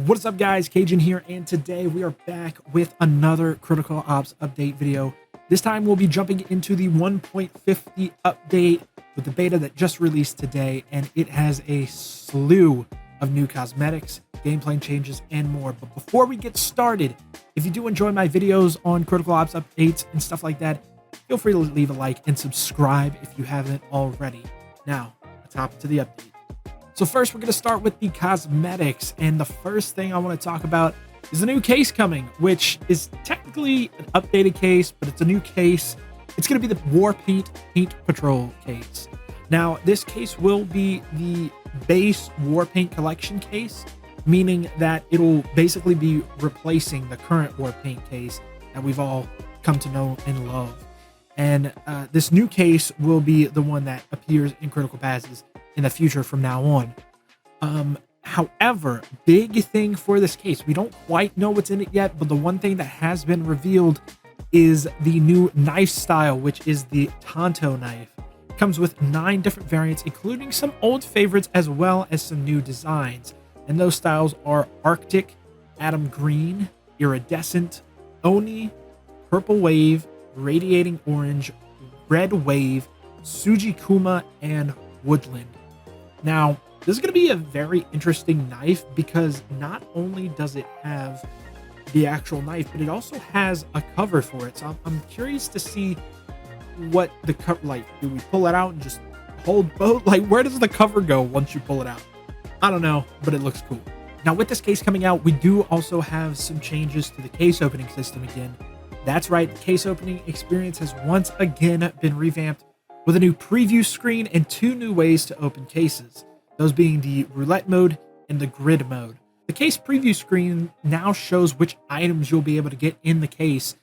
What's up, guys? Cajun here, and today we are back with another Critical Ops update video. This time we'll be jumping into the 1.50 update with the beta that just released today, and it has a slew of new cosmetics, gameplay changes, and more. But before we get started, if you do enjoy my videos on Critical Ops updates and stuff like that, feel free to leave a like and subscribe if you haven't already. Now, let's hop into the update. So first, we're going to start with the cosmetics, and the first thing I want to talk about is the new case coming, which is technically an updated case, but it's a new case. It's going to be the Warpaint Paint Patrol case. Now, this case will be the base Warpaint collection case, meaning that it'll basically be replacing the current Warpaint case that we've all come to know and love. And this new case will be the one that appears in Critical Passes in the future from now on. However, big thing for this case, we don't quite know what's in it yet, but the one thing that has been revealed is the new knife style, which is the Tanto knife. It comes with 9 different variants, including some old favorites as well as some new designs. And those styles are Arctic, Atom Green, Iridescent, Oni, Purple Wave, Radiating Orange, Red Wave, Sujikuma, and Woodland. Now, this is going to be a very interesting knife because not only does it have the actual knife, but it also has a cover for it. So I'm curious to see what the cover, like, do we pull it out and just hold both? Like, where does the cover go once you pull it out? I don't know, but it looks cool. Now, with this case coming out, we do also have some changes to the case opening system again. That's right, the case opening experience has once again been revamped with a new preview screen and 2 new ways to open cases, those being the roulette mode and the grid mode. The case preview screen now shows which items you'll be able to get in the case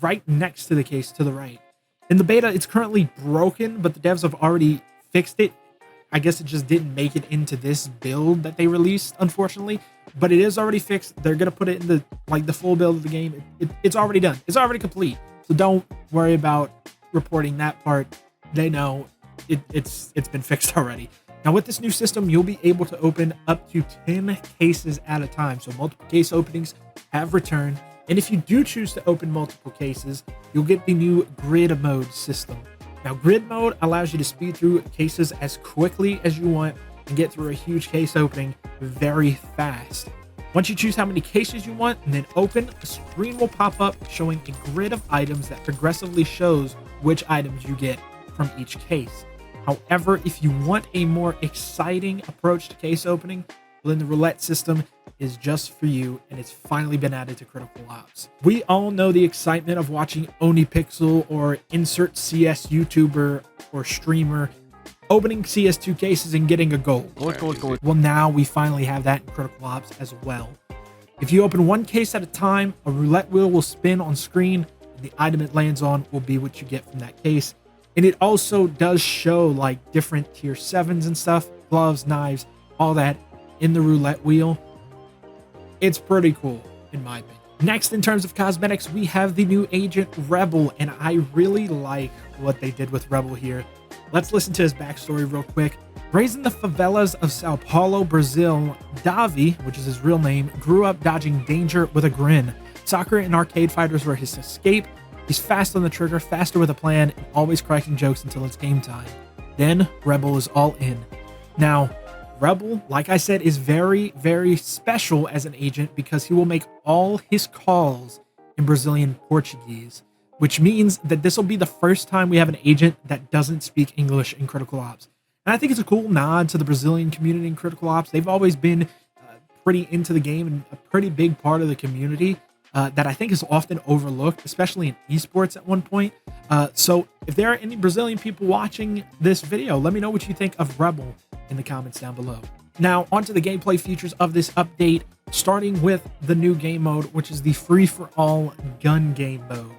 right next to the case to the right. In the beta, it's currently broken, but the devs have already fixed it. I guess it just didn't make it into this build that they released, unfortunately, but it is already fixed. They're going to put it in the full build of the game. It's already done. It's already complete. So don't worry about reporting that part. They know it's been fixed already. Now, with this new system, you'll be able to open up to 10 cases at a time. So multiple case openings have returned. And if you do choose to open multiple cases, you'll get the new grid mode system. Now, grid mode allows you to speed through cases as quickly as you want and get through a huge case opening very fast. Once you choose how many cases you want and then open, a screen will pop up showing a grid of items that progressively shows which items you get from each case. However, if you want a more exciting approach to case opening, well, then the roulette system is just for you, and it's finally been added to Critical Ops. We all know the excitement of watching OniPixel or insert CS YouTuber or streamer opening CS2 cases and getting a gold. Well, now we finally have that in Critical Ops as well. If you open one case at a time, a roulette wheel will spin on screen, and the item it lands on will be what you get from that case. And it also does show like different tier 7s and stuff, gloves, knives, all that in the roulette wheel. It's pretty cool, in my opinion. Next, in terms of cosmetics, we have the new agent Rebel, and I really like what they did with Rebel here. Let's listen to his backstory real quick. Raised in the favelas of Sao Paulo, Brazil, Davi, which is his real name, grew up dodging danger with a grin. Soccer and arcade fighters were his escape. He's fast on the trigger, faster with a plan, and always cracking jokes until it's game time. Then, Rebel is all in. Now, Rebel, like I said, is very, very special as an agent because he will make all his calls in Brazilian Portuguese, which means that this will be the first time we have an agent that doesn't speak English in Critical Ops. And I think it's a cool nod to the Brazilian community in Critical Ops. They've always been pretty into the game and a pretty big part of the community. That I think is often overlooked, especially in esports at one point. So if there are any Brazilian people watching this video, let me know what you think of Rebel in the comments down below. Now, onto the gameplay features of this update, starting with the new game mode, which is the free-for-all gun game mode.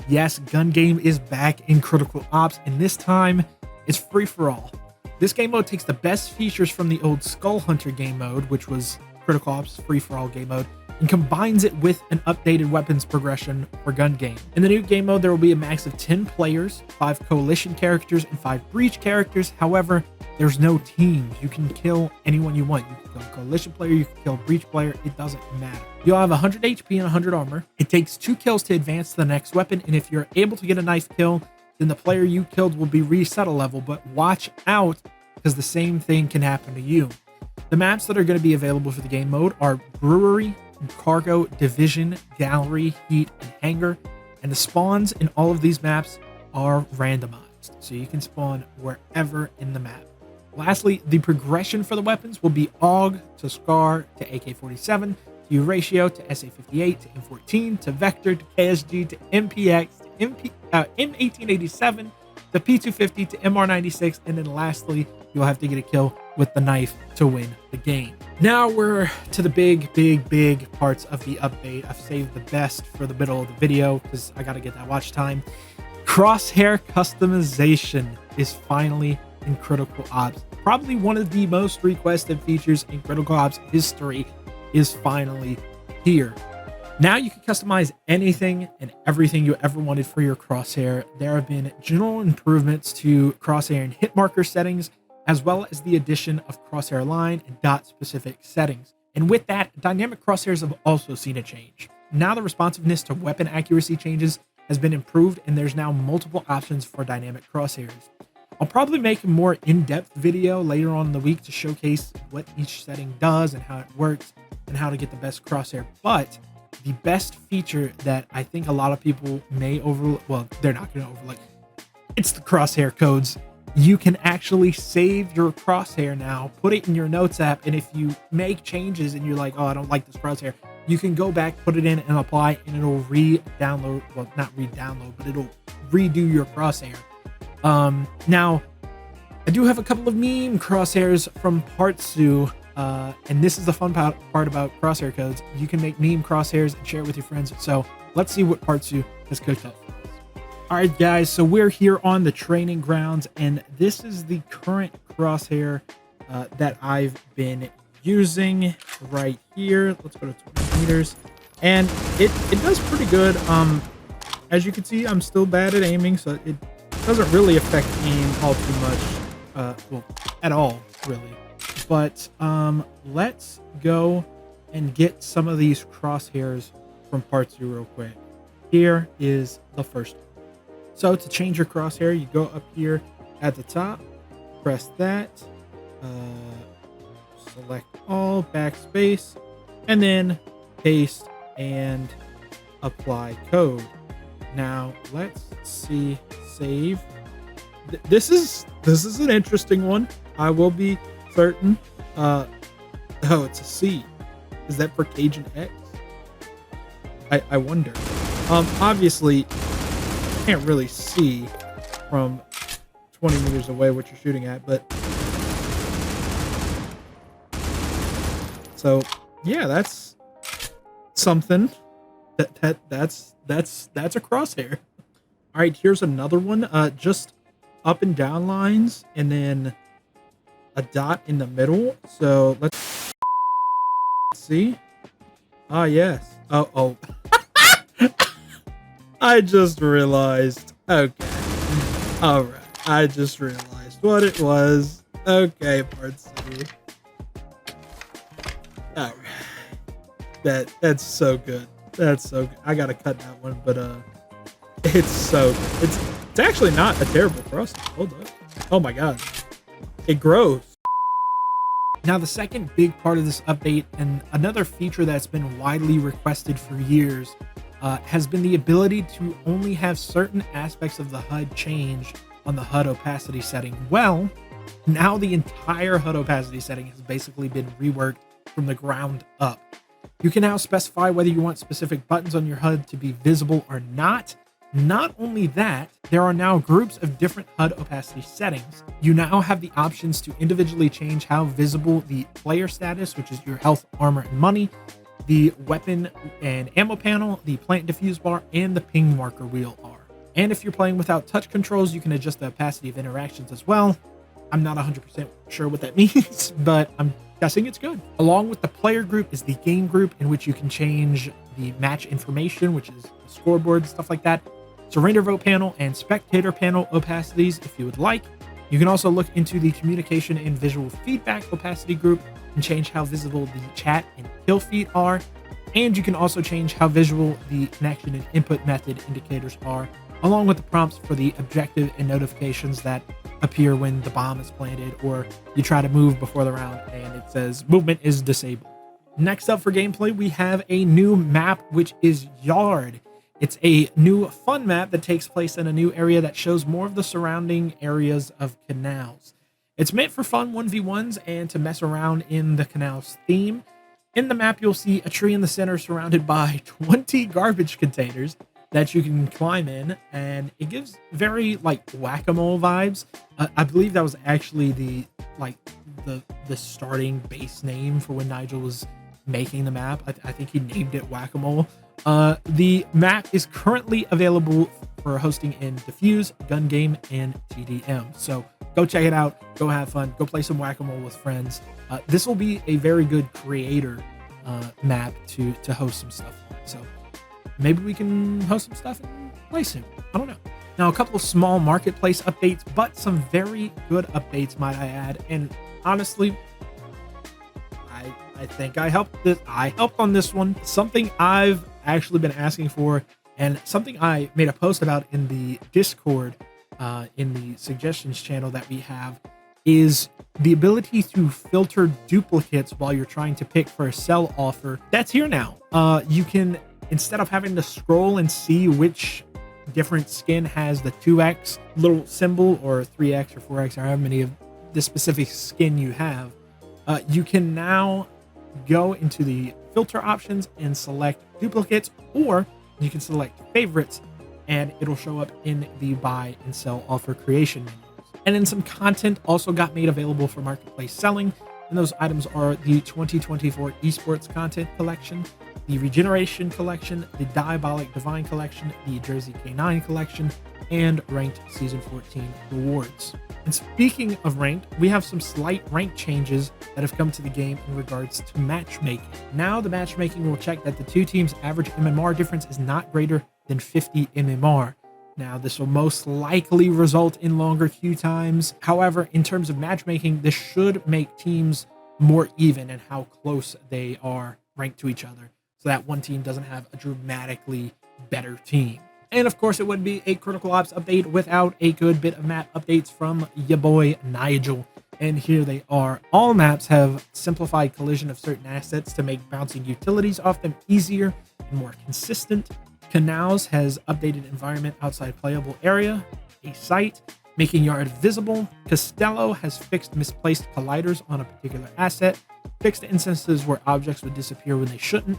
Yes, gun game is back in Critical Ops, and this time it's free-for-all. This game mode takes the best features from the old Skull Hunter game mode, which was Critical Ops free-for-all game mode, and combines it with an updated weapons progression for Gun Game. In the new game mode, there will be a max of 10 players, 5 coalition characters, and 5 breach characters. However, there's no teams. You can kill anyone you want. You can kill a coalition player, you can kill a breach player, it doesn't matter. You'll have 100 HP and 100 armor. It takes 2 kills to advance to the next weapon, and if you're able to get a knife kill, then the player you killed will be reset a level, but watch out because the same thing can happen to you. The maps that are going to be available for the game mode are Brewery, Cargo, Division, Gallery, Heat, and Hangar, and the spawns in all of these maps are randomized, so you can spawn wherever in the map. Lastly, the progression for the weapons will be AUG to SCAR to AK-47, to Ratio to SA-58 to M14 to Vector to KSG to MPX to M1887 to P250 to MR96, and then lastly, you'll have to get a kill with the knife to win the game. Now we're to the big parts of the update. I've saved the best for the middle of the video because I got to get that watch time. Crosshair Customization is finally in Critical Ops. Probably one of the most requested features in Critical Ops history is finally here. Now you can customize anything and everything you ever wanted for your crosshair. There have been general improvements to crosshair and hit marker settings, as well as the addition of crosshair line and dot specific settings. And with that, dynamic crosshairs have also seen a change. Now the responsiveness to weapon accuracy changes has been improved, and there's now multiple options for dynamic crosshairs. I'll probably make a more in-depth video later on in the week to showcase what each setting does and how it works and how to get the best crosshair. But the best feature that I think a lot of people may overlook, well, they're not going to overlook, it's the crosshair codes. You can actually save your crosshair now, put it in your notes app, and if you make changes and you're like, oh, I don't like this crosshair, you can go back, put it in and apply, and it'll re-download, well, not re-download, but it'll redo your crosshair. Now, I do have a couple of meme crosshairs from Partsu, and this is the fun part about crosshair codes. You can make meme crosshairs and share it with your friends. So let's see what Partsu has cooked up for us. All right, guys, so we're here on the training grounds, and this is the current crosshair that I've been using right here. Let's go to 20 meters, and it does pretty good. As you can see, I'm still bad at aiming, so it doesn't really affect aim all too much, well, at all, really. But let's go and get some of these crosshairs from Partsu real quick. Here is the first one. So to change your crosshair, you go up here at the top, press that, select all, backspace, and then paste and apply code. Now let's see, save. This is an interesting one. I will be certain. Oh, it's a C. Is that for Cajun X? I wonder. Obviously, can't really see from 20 meters away what you're shooting at, but so yeah, that's something. That's a crosshair. All right, here's another one. Just up and down lines, and then a dot in the middle. So let's see. Ah, yes. Oh. I just realized. Okay. All right. I just realized what it was. Okay, part C. All right. That's so good. That's so good. I gotta cut that one, but it's so good. It's actually not a terrible crosshair. Hold up. Oh my god. It grows. Now, the second big part of this update, and another feature that's been widely requested for years, has been the ability to only have certain aspects of the HUD change on the HUD opacity setting. Well, now the entire HUD opacity setting has basically been reworked from the ground up. You can now specify whether you want specific buttons on your HUD to be visible or not. Not only that, there are now groups of different HUD opacity settings. You now have the options to individually change how visible the player status, which is your health, armor, and money, the weapon and ammo panel, the plant diffuse bar, and the ping marker wheel are. And if you're playing without touch controls, you can adjust the opacity of interactions as well. I'm not 100% sure what that means, but I'm guessing it's good. Along with the player group is the game group, in which you can change the match information, which is the scoreboard, stuff like that, surrender vote panel, and spectator panel opacities if you would like. You can also look into the communication and visual feedback opacity group and change how visible the chat and kill feed are. And you can also change how visual the connection and input method indicators are, along with the prompts for the objective and notifications that appear when the bomb is planted or you try to move before the round and it says movement is disabled. Next up for gameplay, we have a new map, which is Yard. It's a new fun map that takes place in a new area that shows more of the surrounding areas of canals. It's meant for fun 1v1s and to mess around in the canals theme. In the map, you'll see a tree in the center surrounded by 20 garbage containers that you can climb in, and it gives very like whack-a-mole vibes. I believe that was actually the starting base name for when Nigel was making the map. I think he named it whack-a-mole. The map is currently available for hosting in Diffuse, Gun Game, and TDM. So go check it out. Go have fun. Go play some whack-a-mole with friends. This will be a very good creator map to host some stuff on. So maybe we can host some stuff and play soon. I don't know. Now, a couple of small marketplace updates, but some very good updates, might I add. And honestly, I think I helped on this one. Something I've actually been asking for, and something I made a post about in the Discord, in the suggestions channel that we have, is the ability to filter duplicates while you're trying to pick for a sell offer. That's here now. You can, instead of having to scroll and see which different skin has the 2x little symbol or 3x or 4x or however many of the specific skin you have, you can now go into the filter options and select duplicates, or you can select favorites and it'll show up in the buy and sell offer creation menus. And then some content also got made available for marketplace selling, and those items are the 2024 esports content collection, the regeneration collection, the diabolic divine collection, the jersey K9 collection, and ranked season 14 rewards. And speaking of ranked, we have some slight rank changes that have come to the game in regards to matchmaking. Now the matchmaking will check that the two teams' average MMR difference is not greater than 50 MMR. Now, this will most likely result in longer queue times. However, in terms of matchmaking, this should make teams more even in how close they are ranked to each other, so that one team doesn't have a dramatically better team. And of course, it would be a Critical Ops update without a good bit of map updates from ya boy Nigel. And here they are. All maps have simplified collision of certain assets to make bouncing utilities off them easier and more consistent. Canals has updated environment outside playable area, a site, making Yard visible. Costello has fixed misplaced colliders on a particular asset, fixed instances where objects would disappear when they shouldn't.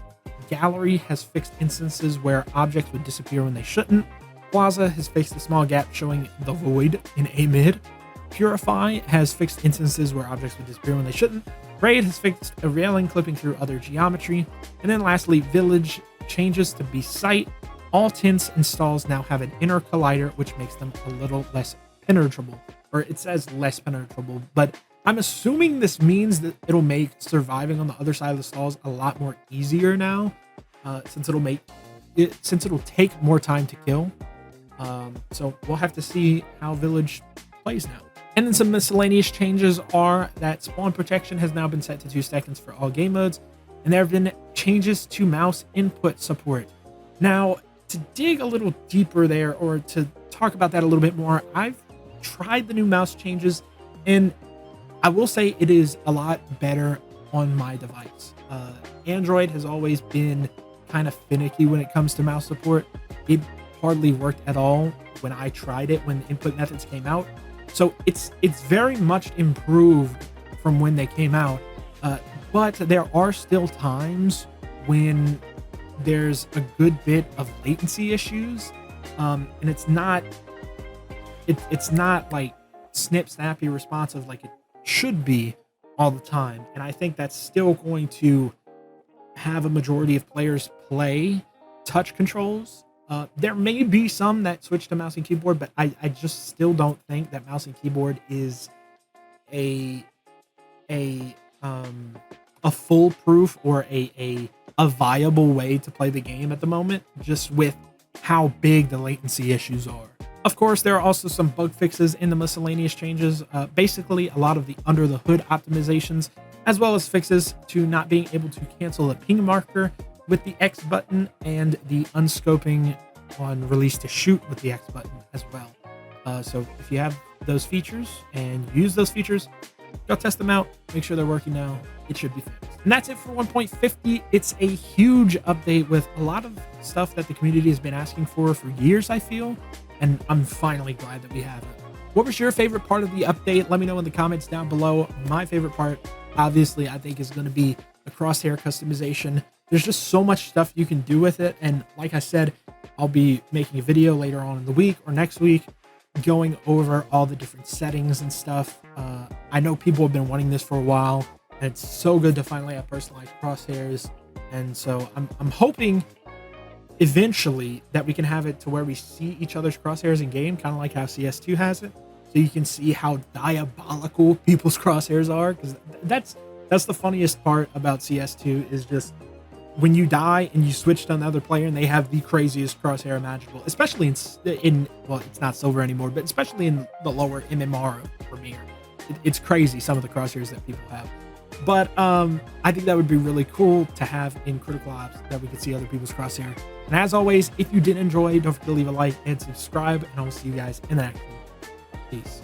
Gallery has fixed instances where objects would disappear when they shouldn't. Plaza has fixed a small gap showing the void in a mid. Purify has fixed instances where objects would disappear when they shouldn't. Raid has fixed a railing clipping through other geometry. And then lastly, Village changes to be site. All tints and stalls now have an inner collider, which makes them a little less penetrable. Or it says less penetrable, but I'm assuming this means that it'll make surviving on the other side of the stalls a lot more easier now, since it'll take more time to kill. So we'll have to see how Village plays now. And then some miscellaneous changes are that spawn protection has now been set to 2 seconds for all game modes, and there have been changes to mouse input support. Now, to dig a little deeper there, or to talk about that a little bit more, I've tried the new mouse changes, and I will say it is a lot better on my device. Android has always been kind of finicky when it comes to mouse support. It hardly worked at all when I tried it when input methods came out. So it's very much improved from when they came out. But there are still times when there's a good bit of latency issues, and it's not like snappy responsive like it should be all the time. And I think that's still going to have a majority of players play touch controls. There may be some that switch to mouse and keyboard, but I just still don't think that mouse and keyboard is a a foolproof or a viable way to play the game at the moment, just with how big the latency issues are. Of course, there are also some bug fixes in the miscellaneous changes, basically a lot of the under the hood optimizations, as well as fixes to not being able to cancel the ping marker with the X button and the unscoping on release to shoot with the X button as well. So if you have those features and use those features, go test them out, make sure they're working now. It should be fixed. And that's it for 1.50. It's a huge update with a lot of stuff that the community has been asking for years, I feel, and I'm finally glad that we have it. What was your favorite part of the update? Let me know in the comments down below. My favorite part, obviously, I think is going to be the crosshair customization. There's just so much stuff you can do with it, and like I said, I'll be making a video later on in the week or next week going over all the different settings and stuff. I know people have been wanting this for a while, and it's so good to finally have personalized crosshairs. And so I'm hoping eventually that we can have it to where we see each other's crosshairs in game, kind of like how CS2 has it, so you can see how diabolical people's crosshairs are. Because that's the funniest part about CS2 is just when you die and you switch to another player and they have the craziest crosshair imaginable, especially in well, it's not silver anymore, but especially in the lower MMR Premier. It's crazy some of the crosshairs that people have. But I think that would be really cool to have in Critical Ops, that we could see other people's crosshair. And as always, if you did enjoy, don't forget to leave a like and subscribe, and I will see you guys in the next one. Peace.